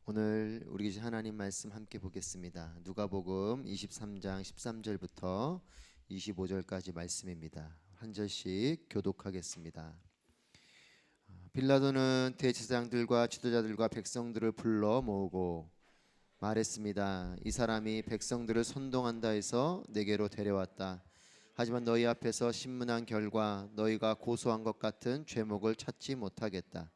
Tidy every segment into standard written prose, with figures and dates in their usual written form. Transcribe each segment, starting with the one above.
오늘 우리 계신 하나님 말씀 함께 보겠습니다. 누가복음 23장 13절부터 25절까지 말씀입니다. 한 절씩 교독하겠습니다. 빌라도는 대제사장들과 지도자들과 백성들을 불러 모으고 말했습니다. 이 사람이 백성들을 선동한다 해서 내게로 데려왔다. 하지만 너희 앞에서 신문한 결과 너희가 고소한 것 같은 죄목을 찾지 못하겠다.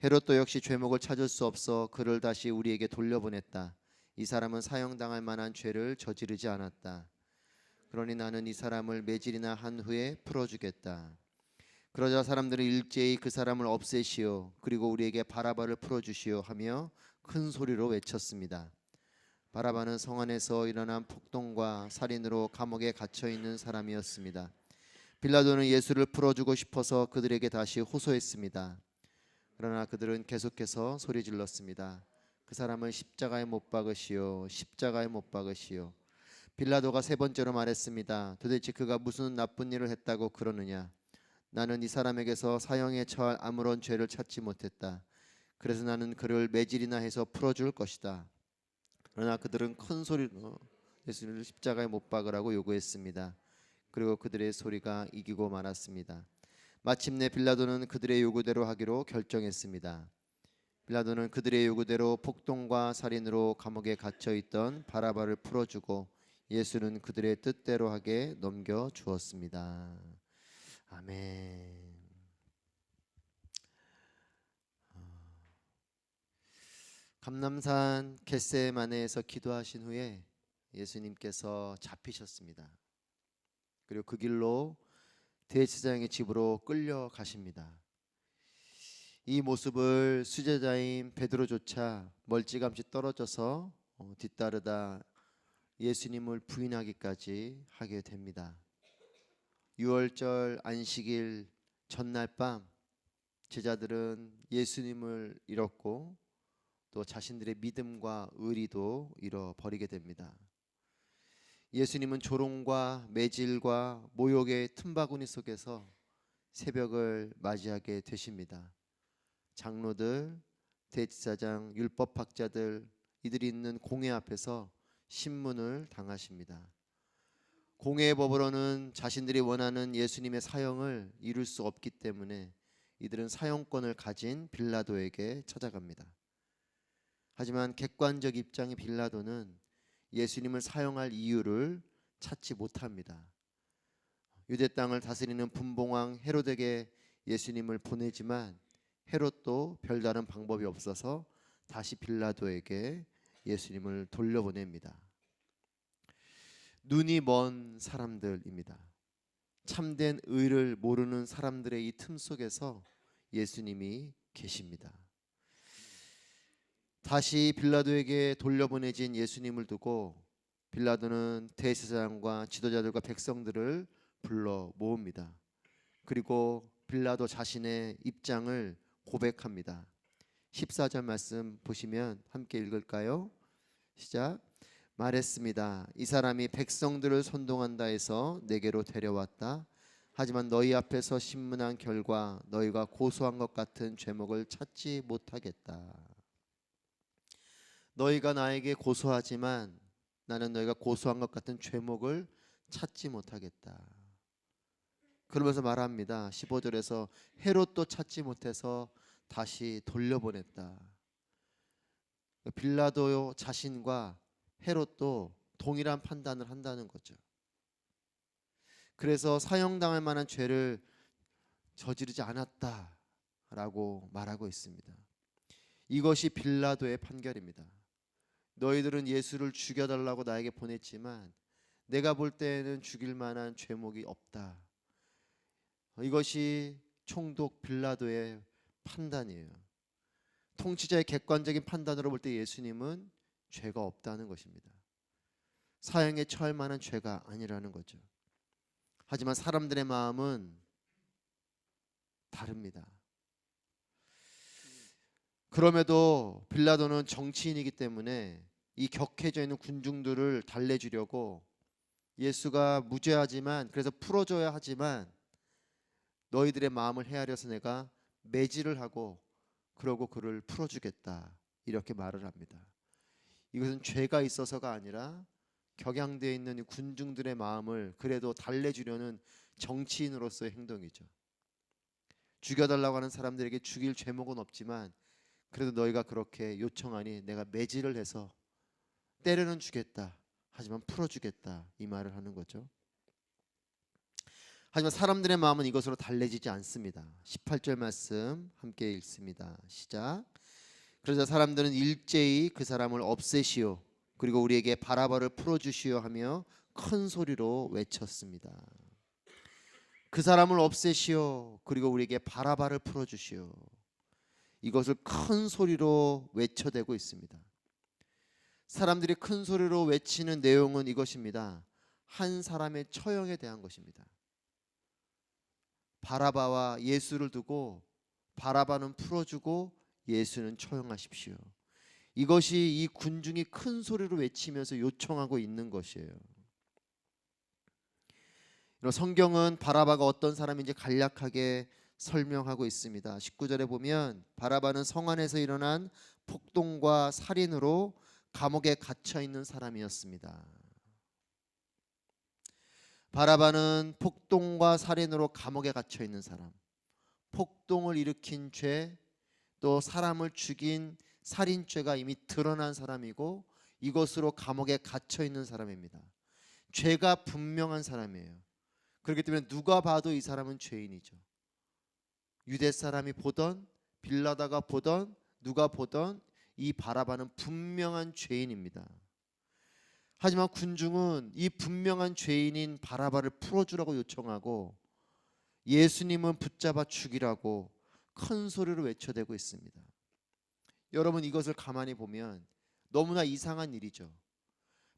헤롯도 역시 죄목을 찾을 수 없어 그를 다시 우리에게 돌려보냈다. 이 사람은 사형당할 만한 죄를 저지르지 않았다. 그러니 나는 이 사람을 매질이나 한 후에 풀어주겠다. 그러자 사람들은 일제히 그 사람을 없애시오, 그리고 우리에게 바라바를 풀어주시오 하며 큰 소리로 외쳤습니다. 바라바는 성 안에서 일어난 폭동과 살인으로 감옥에 갇혀있는 사람이었습니다. 빌라도는 예수를 풀어주고 싶어서 그들에게 다시 호소했습니다. 그러나 그들은 계속해서 소리 질렀습니다. 그 사람을 십자가에 못 박으시오, 십자가에 못 박으시오. 빌라도가 세 번째로 말했습니다. 도대체 그가 무슨 나쁜 일을 했다고 그러느냐? 나는 이 사람에게서 사형에 처할 아무런 죄를 찾지 못했다. 그래서 나는 그를 매질이나 해서 풀어줄 것이다. 그러나 그들은 큰 소리로 예수를 십자가에 못 박으라고 요구했습니다. 그리고 그들의 소리가 이기고 말았습니다. 마침내 빌라도는 그들의 요구대로 하기로 결정했습니다. 빌라도는 그들의 요구대로 폭동과 살인으로 감옥에 갇혀 있던 바라바를 풀어주고 예수는 그들의 뜻대로 하게 넘겨 주었습니다. 아멘. 감람산 겟세마네에서 기도하신 후에 예수님께서 잡히셨습니다. 그리고 그 길로 대제사장의 집으로 끌려가십니다. 이 모습을 수제자인 베드로조차 멀찌감치 떨어져서 뒤따르다 예수님을 부인하기까지 하게 됩니다. 유월절 안식일 전날 밤 제자들은 예수님을 잃었고 또 자신들의 믿음과 의리도 잃어버리게 됩니다. 예수님은 조롱과 매질과 모욕의 틈바구니 속에서 새벽을 맞이하게 되십니다. 장로들, 대제사장, 율법학자들 이들이 있는 공회 앞에서 신문을 당하십니다. 공회의 법으로는 자신들이 원하는 예수님의 사형을 이룰 수 없기 때문에 이들은 사형권을 가진 빌라도에게 찾아갑니다. 하지만 객관적 입장의 빌라도는 예수님을 사형할 이유를 찾지 못합니다. 유대 땅을 다스리는 분봉왕 헤롯에게 예수님을 보내지만 헤롯도 별다른 방법이 없어서 다시 빌라도에게 예수님을 돌려보냅니다. 눈이 먼 사람들입니다. 참된 의를 모르는 사람들의 이 틈 속에서 예수님이 계십니다. 다시 빌라도에게 돌려보내진 예수님을 두고 빌라도는 대제사장과 지도자들과 백성들을 불러 모읍니다. 그리고 빌라도 자신의 입장을 고백합니다. 14절 말씀 보시면 함께 읽을까요? 시작. 말했습니다. 이 사람이 백성들을 선동한다 해서 내게로 데려왔다. 하지만 너희 앞에서 신문한 결과 너희가 고소한 것 같은 죄목을 찾지 못하겠다. 너희가 나에게 고소하지만 나는 너희가 고소한 것 같은 죄목을 찾지 못하겠다. 그러면서 말합니다. 15절에서 헤롯도 찾지 못해서 다시 돌려보냈다. 빌라도 자신과 헤롯도 동일한 판단을 한다는 거죠. 그래서 사형당할 만한 죄를 저지르지 않았다라고 말하고 있습니다. 이것이 빌라도의 판결입니다. 너희들은 예수를 죽여달라고 나에게 보냈지만 내가 볼 때에는 죽일 만한 죄목이 없다. 이것이 총독 빌라도의 판단이에요. 통치자의 객관적인 판단으로 볼 때 예수님은 죄가 없다는 것입니다. 사형에 처할 만한 죄가 아니라는 거죠. 하지만 사람들의 마음은 다릅니다. 그럼에도 빌라도는 정치인이기 때문에 이 격해져 있는 군중들을 달래주려고 예수가 무죄하지만 그래서 풀어줘야 하지만 너희들의 마음을 헤아려서 내가 매질을 하고 그러고 그를 풀어주겠다 이렇게 말을 합니다. 이것은 죄가 있어서가 아니라 격양되어 있는 이 군중들의 마음을 그래도 달래주려는 정치인으로서의 행동이죠. 죽여달라고 하는 사람들에게 죽일 죄목은 없지만 그래도 너희가 그렇게 요청하니 내가 매질을 해서 때려는 주겠다, 하지만 풀어주겠다, 이 말을 하는 거죠. 하지만 사람들의 마음은 이것으로 달래지지 않습니다. 18절 말씀 함께 읽습니다. 시작. 그러자 사람들은 일제히 그 사람을 없애시오, 그리고 우리에게 바라바를 풀어주시오 하며 큰 소리로 외쳤습니다. 그 사람을 없애시오, 그리고 우리에게 바라바를 풀어주시오. 이것을 큰 소리로 외쳐대고 있습니다. 사람들이 큰 소리로 외치는 내용은 이것입니다. 한 사람의 처형에 대한 것입니다. 바라바와 예수를 두고 바라바는 풀어주고 예수는 처형하십시오. 이것이 이 군중이 큰 소리로 외치면서 요청하고 있는 것이에요. 성경은 바라바가 어떤 사람인지 간략하게 설명하고 있습니다. 19절에 보면 바라바는 성 안에서 일어난 폭동과 살인으로 감옥에 갇혀 있는 사람이었습니다. 바라바는 폭동과 살인으로 감옥에 갇혀 있는 사람, 폭동을 일으킨 죄, 또 사람을 죽인 살인죄가 이미 드러난 사람이고 이것으로 감옥에 갇혀 있는 사람입니다. 죄가 분명한 사람이에요. 그렇기 때문에 누가 봐도 이 사람은 죄인이죠. 유대 사람이 보던, 빌라다가 보던, 누가 보던 이 바라바는 분명한 죄인입니다. 하지만 군중은 이 분명한 죄인인 바라바를 풀어주라고 요청하고 예수님은 붙잡아 죽이라고 큰 소리로 외쳐대고 있습니다. 여러분, 이것을 가만히 보면 너무나 이상한 일이죠.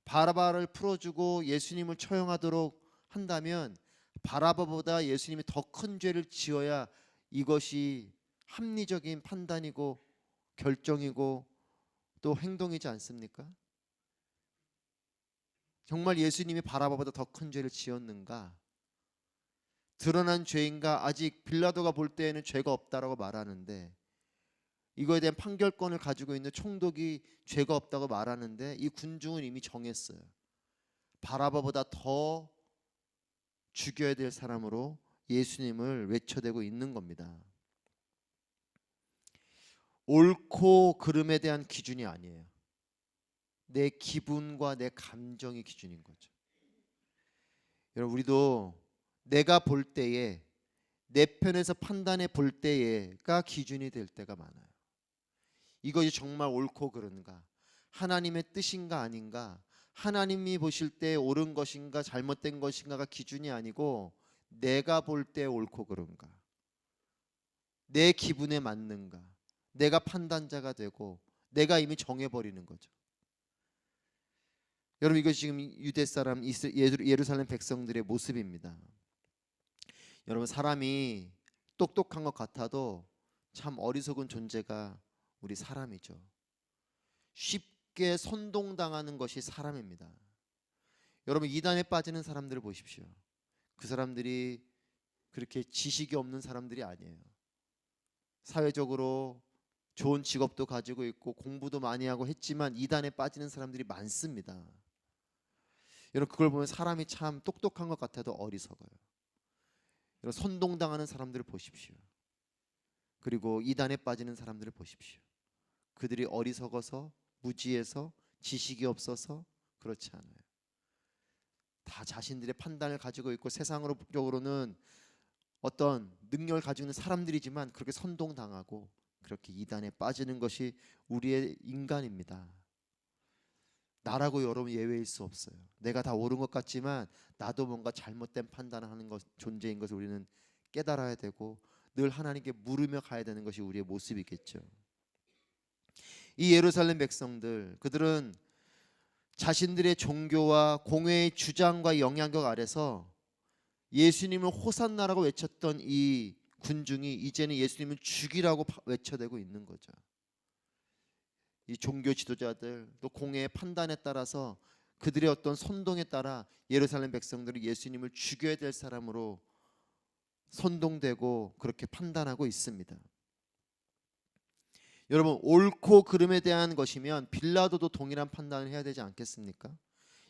바라바를 풀어주고 예수님을 처형하도록 한다면 바라바보다 예수님이 더 큰 죄를 지어야 이것이 합리적인 판단이고 결정이고 또 행동이지 않습니까? 정말 예수님이 바라바보다 더 큰 죄를 지었는가? 드러난 죄인가? 아직 빌라도가 볼 때에는 죄가 없다라고 말하는데 이거에 대한 판결권을 가지고 있는 총독이 죄가 없다고 말하는데 이 군중은 이미 정했어요. 바라바보다 더 죽여야 될 사람으로 예수님을 외쳐대고 있는 겁니다. 옳고 그름에 대한 기준이 아니에요. 내 기분과 내 감정이 기준인 거죠. 여러분, 우리도 내가 볼 때에 내 편에서 판단해 볼 때에가 기준이 될 때가 많아요. 이것이 정말 옳고 그른가, 하나님의 뜻인가 아닌가, 하나님이 보실 때 옳은 것인가 잘못된 것인가가 기준이 아니고 내가 볼 때 옳고 그른가, 내 기분에 맞는가, 내가 판단자가 되고 내가 이미 정해버리는 거죠. 여러분, 이것이 지금 유대 사람 예루살렘 백성들의 모습입니다. 여러분, 사람이 똑똑한 것 같아도 참 어리석은 존재가 우리 사람이죠. 쉽게 선동당하는 것이 사람입니다. 여러분, 이단에 빠지는 사람들을 보십시오. 그 사람들이 그렇게 지식이 없는 사람들이 아니에요. 사회적으로 좋은 직업도 가지고 있고 공부도 많이 하고 했지만 이단에 빠지는 사람들이 많습니다. 여러분, 그걸 보면 사람이 참 똑똑한 것 같아도 어리석어요. 여러분, 선동당하는 사람들을 보십시오. 그리고 이단에 빠지는 사람들을 보십시오. 그들이 어리석어서, 무지해서, 지식이 없어서 그렇지 않아요. 다 자신들의 판단을 가지고 있고 세상으로는 어떤 능력을 가지고 있는 사람들이지만 그렇게 선동당하고 그렇게 이단에 빠지는 것이 우리의 인간입니다. 나라고 여러분 예외일 수 없어요. 내가 다 옳은 것 같지만 나도 뭔가 잘못된 판단을 하는 존재인 것을 우리는 깨달아야 되고 늘 하나님께 물으며 가야 되는 것이 우리의 모습이겠죠. 이 예루살렘 백성들, 그들은 자신들의 종교와 공회의 주장과 영향력 아래서 예수님을 호산나라고 외쳤던 이 군중이 이제는 예수님을 죽이라고 외쳐대고 있는 거죠. 이 종교 지도자들 또 공회의 판단에 따라서 그들의 어떤 선동에 따라 예루살렘 백성들이 예수님을 죽여야 될 사람으로 선동되고 그렇게 판단하고 있습니다. 여러분, 옳고 그름에 대한 것이면 빌라도도 동일한 판단을 해야 되지 않겠습니까?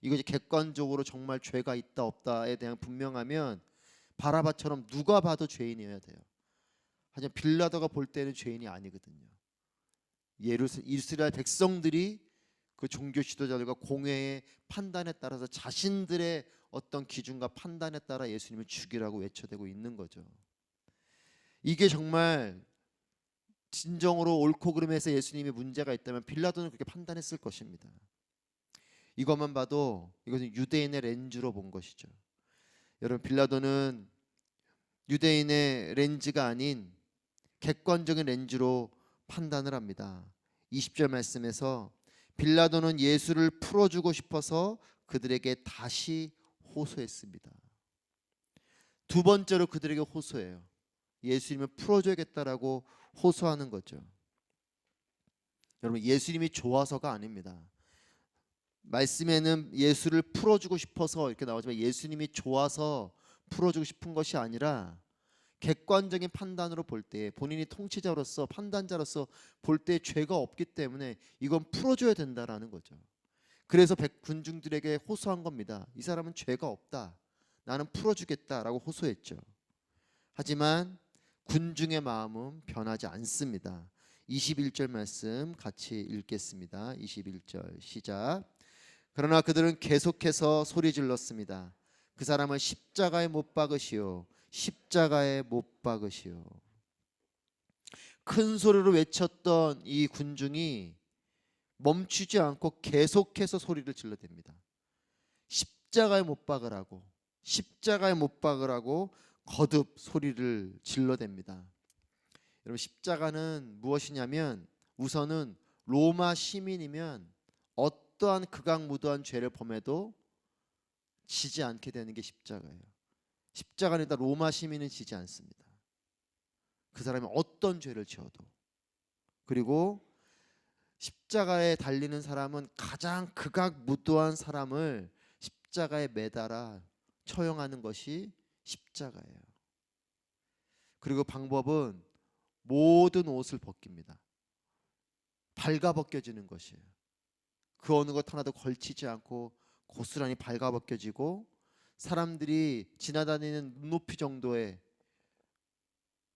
이것이 객관적으로 정말 죄가 있다 없다에 대한 분명하면 바라바처럼 누가 봐도 죄인이어야 돼요. 하지만 빌라도가 볼 때는 죄인이 아니거든요. 이스라엘 백성들이 그 종교 지도자들과 공회의 판단에 따라서 자신들의 어떤 기준과 판단에 따라 예수님을 죽이라고 외쳐대고 있는 거죠. 이게 정말 진정으로 옳고 그름에서 예수님이 문제가 있다면 빌라도는 그렇게 판단했을 것입니다. 이것만 봐도 이것은 유대인의 렌즈로 본 것이죠. 여러분, 빌라도는 유대인의 렌즈가 아닌 객관적인 렌즈로 판단을 합니다. 20절 말씀에서 빌라도는 예수를 풀어주고 싶어서 그들에게 다시 호소했습니다. 두 번째로 그들에게 호소해요. 예수님을 풀어줘야겠다라고 호소하는 거죠. 여러분, 예수님이 좋아서가 아닙니다. 말씀에는 예수를 풀어주고 싶어서 이렇게 나오지만 예수님이 좋아서 풀어주고 싶은 것이 아니라 객관적인 판단으로 볼 때, 본인이 통치자로서 판단자로서 볼 때 죄가 없기 때문에 이건 풀어줘야 된다라는 거죠. 그래서 군중들에게 호소한 겁니다. 이 사람은 죄가 없다, 나는 풀어주겠다라고 호소했죠. 하지만 군중의 마음은 변하지 않습니다. 21절 말씀 같이 읽겠습니다. 21절 시작. 그러나 그들은 계속해서 소리 질렀습니다. 그 사람을 십자가에 못 박으시오, 십자가에 못 박으시오. 큰 소리로 외쳤던 이 군중이 멈추지 않고 계속해서 소리를 질러댑니다. 십자가에 못 박으라고, 십자가에 못 박으라고 거듭 소리를 질러댑니다. 여러분, 십자가는 무엇이냐면 우선은 로마 시민이면 어떠한 극악무도한 죄를 범해도 지지 않게 되는 게 십자가예요. 십자가는 일단 로마 시민은 지지 않습니다. 그 사람이 어떤 죄를 지어도. 그리고 십자가에 달리는 사람은 가장 극악무도한 사람을 십자가에 매달아 처형하는 것이 십자가예요. 그리고 방법은 모든 옷을 벗깁니다. 발가벗겨지는 것이에요. 그 어느 것 하나도 걸치지 않고 고스란히 발가벗겨지고 사람들이 지나다니는 눈높이 정도에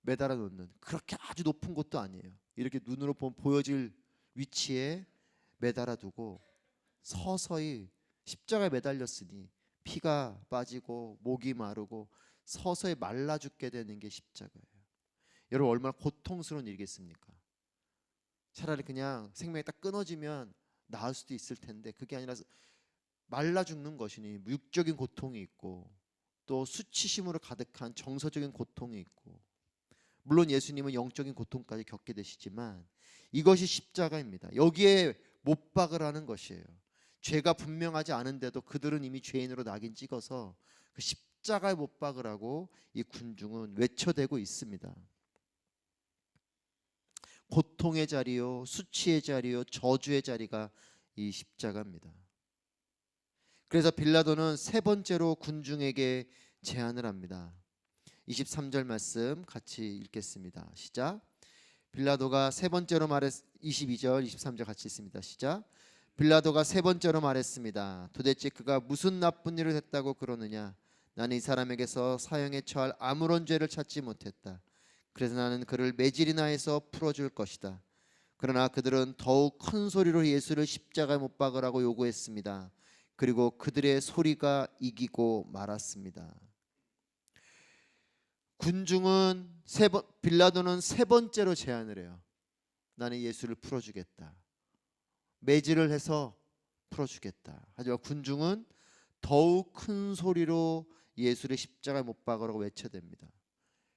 매달아 놓는, 그렇게 아주 높은 곳도 아니에요. 이렇게 눈으로 보여질 위치에 매달아 두고 서서히, 십자가에 매달렸으니 피가 빠지고 목이 마르고 서서히 말라 죽게 되는 게 십자가예요. 여러분, 얼마나 고통스러운 일이겠습니까? 차라리 그냥 생명이 딱 끊어지면 나을 수도 있을 텐데 그게 아니라 말라 죽는 것이니 육적인 고통이 있고 또 수치심으로 가득한 정서적인 고통이 있고, 물론 예수님은 영적인 고통까지 겪게 되시지만 이것이 십자가입니다. 여기에 못 박으라는 것이에요. 죄가 분명하지 않은데도 그들은 이미 죄인으로 낙인 찍어서 그 십자가에 못 박으라고 이 군중은 외쳐대고 있습니다. 고통의 자리요, 수치의 자리요, 저주의 자리가 이 십자가입니다. 그래서 빌라도는 세 번째로 군중에게 제안을 합니다. 23절 말씀 같이 읽겠습니다. 시작. 빌라도가 세 번째로 22절 23절 같이 읽습니다. 시작. 빌라도가 세 번째로 말했습니다. 도대체 그가 무슨 나쁜 일을 했다고 그러느냐? 나는 이 사람에게서 사형에 처할 아무런 죄를 찾지 못했다. 그래서 나는 그를 매질이나 해서 풀어줄 것이다. 그러나 그들은 더욱 큰 소리로 예수를 십자가에 못 박으라고 요구했습니다. 그리고 그들의 소리가 이기고 말았습니다. 군중은 빌라도는 세 번째로 제안을 해요. 나는 예수를 풀어주겠다. 매질을 해서 풀어주겠다. 하지만 군중은 더욱 큰 소리로 예수를 십자가에 못 박으라고 외쳐댑니다.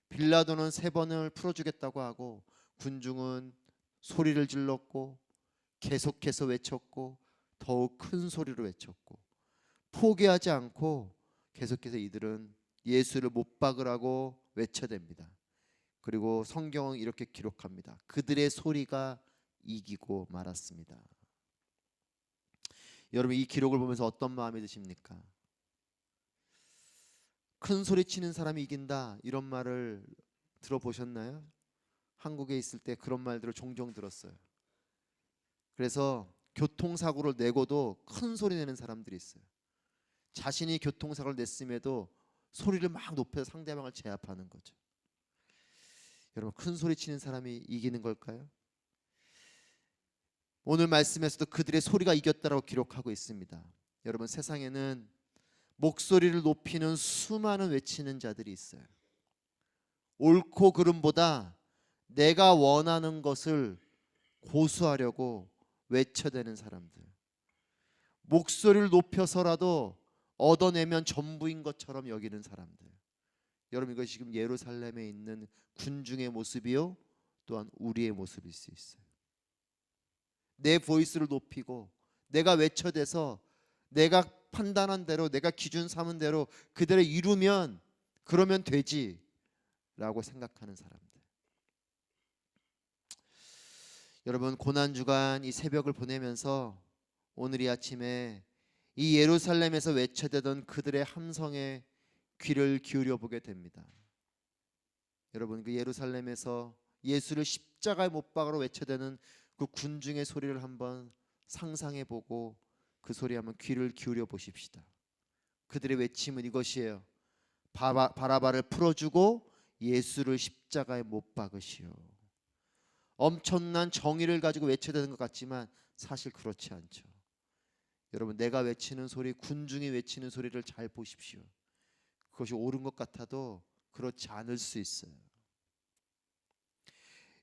빌라도는 세 번을 풀어주겠다고 하고 군중은 소리를 질렀고 계속해서 외쳤고 더욱 큰 소리로 외쳤고 포기하지 않고 계속해서 이들은 예수를 못 박으라고 외쳐댑니다. 그리고 성경은 이렇게 기록합니다. 그들의 소리가 이기고 말았습니다. 여러분, 이 기록을 보면서 어떤 마음이 드십니까? 큰 소리 치는 사람이 이긴다, 이런 말을 들어보셨나요? 한국에 있을 때 그런 말들을 종종 들었어요. 그래서 교통사고를 내고도 큰 소리 내는 사람들이 있어요. 자신이 교통사고를 냈음에도 소리를 막 높여서 상대방을 제압하는 거죠. 여러분, 큰 소리 치는 사람이 이기는 걸까요? 오늘 말씀에서도 그들의 소리가 이겼다라고 기록하고 있습니다. 여러분, 세상에는 목소리를 높이는 수많은 외치는 자들이 있어요. 옳고 그름보다 내가 원하는 것을 고수하려고 외쳐대는 사람들, 목소리를 높여서라도 얻어내면 전부인 것처럼 여기는 사람들. 여러분, 이것이 지금 예루살렘에 있는 군중의 모습이요, 또한 우리의 모습일 수 있어요. 내 보이스를 높이고 내가 외쳐대서 내가 판단한 대로, 내가 기준 삼은 대로 그대로 이루면, 그러면 되지라고 생각하는 사람들. 여러분, 고난주간 이 새벽을 보내면서 오늘 이 아침에 이 예루살렘에서 외쳐대던 그들의 함성에 귀를 기울여 보게 됩니다. 여러분, 그 예루살렘에서 예수를 십자가에 못 박으러 외쳐대는 그 군중의 소리를 한번 상상해 보고 그 소리에 한번 귀를 기울여 보십시다. 그들의 외침은 이것이에요. 바라바를 풀어주고 예수를 십자가에 못 박으시오. 엄청난 정의를 가지고 외쳐대는 것 같지만 사실 그렇지 않죠. 여러분, 내가 외치는 소리, 군중이 외치는 소리를 잘 보십시오. 그것이 옳은 것 같아도 그렇지 않을 수 있어요.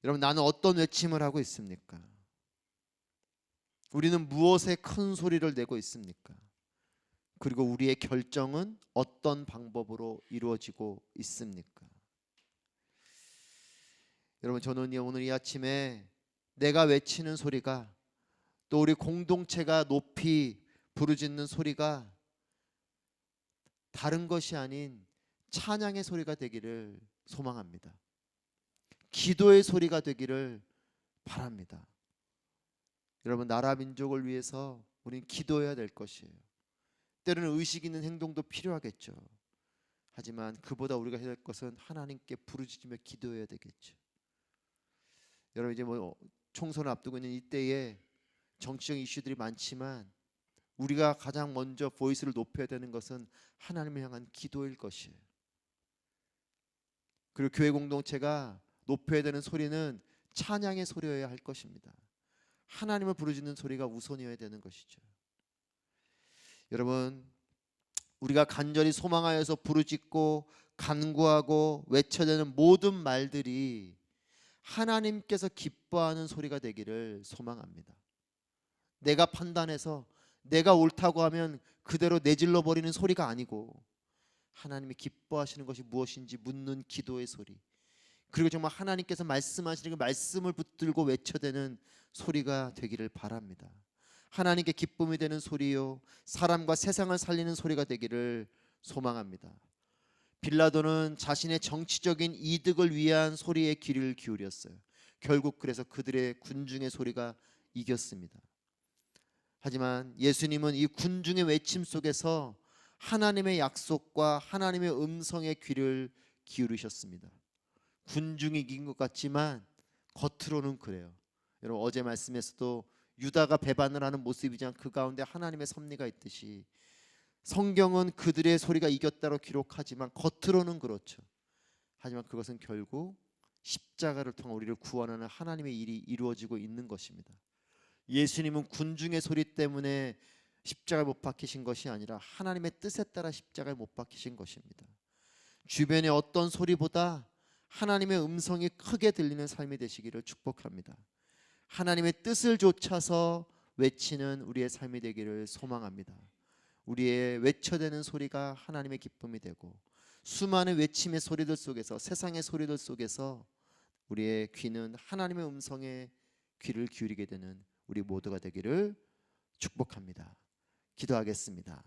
여러분, 나는 어떤 외침을 하고 있습니까? 우리는 무엇에 큰 소리를 내고 있습니까? 그리고 우리의 결정은 어떤 방법으로 이루어지고 있습니까? 여러분, 저는 오늘 이 아침에 내가 외치는 소리가, 또 우리 공동체가 높이 부르짖는 소리가 다른 것이 아닌 찬양의 소리가 되기를 소망합니다. 기도의 소리가 되기를 바랍니다. 여러분, 나라 민족을 위해서 우리는 기도해야 될 것이에요. 때로는 의식 있는 행동도 필요하겠죠. 하지만 그보다 우리가 해야 될 것은 하나님께 부르짖으며 기도해야 되겠죠. 여러분, 이제 총선을 앞두고 있는 이때에 정치적 이슈들이 많지만 우리가 가장 먼저 보이스를 높여야 되는 것은 하나님을 향한 기도일 것이에요. 그리고 교회 공동체가 높여야 되는 소리는 찬양의 소리여야 할 것입니다. 하나님을 부르짖는 소리가 우선이어야 되는 것이죠. 여러분, 우리가 간절히 소망하여서 부르짖고 간구하고 외쳐대는 모든 말들이 하나님께서 기뻐하는 소리가 되기를 소망합니다. 내가 판단해서 내가 옳다고 하면 그대로 내질러 버리는 소리가 아니고 하나님이 기뻐하시는 것이 무엇인지 묻는 기도의 소리, 그리고 정말 하나님께서 말씀하시는 그 말씀을 붙들고 외쳐대는 소리가 되기를 바랍니다. 하나님께 기쁨이 되는 소리요, 사람과 세상을 살리는 소리가 되기를 소망합니다. 빌라도는 자신의 정치적인 이득을 위한 소리에 귀를 기울였어요. 결국 그래서 그들의 군중의 소리가 이겼습니다. 하지만 예수님은 이 군중의 외침 속에서 하나님의 약속과 하나님의 음성에 귀를 기울이셨습니다. 군중이 이긴 것 같지만 겉으로는 그래요. 여러분, 어제 말씀에서도 유다가 배반을 하는 모습이지만 그 가운데 하나님의 섭리가 있듯이 성경은 그들의 소리가 이겼다고 기록하지만 겉으로는 그렇죠. 하지만 그것은 결국 십자가를 통해 우리를 구원하는 하나님의 일이 이루어지고 있는 것입니다. 예수님은 군중의 소리 때문에 십자가를 못 박히신 것이 아니라 하나님의 뜻에 따라 십자가를 못 박히신 것입니다. 주변의 어떤 소리보다 하나님의 음성이 크게 들리는 삶이 되시기를 축복합니다. 하나님의 뜻을 좇아서 외치는 우리의 삶이 되기를 소망합니다. 우리의 외쳐대는 소리가 하나님의 기쁨이 되고 수많은 외침의 소리들 속에서, 세상의 소리들 속에서 우리의 귀는 하나님의 음성에 귀를 기울이게 되는 우리 모두가 되기를 축복합니다. 기도하겠습니다.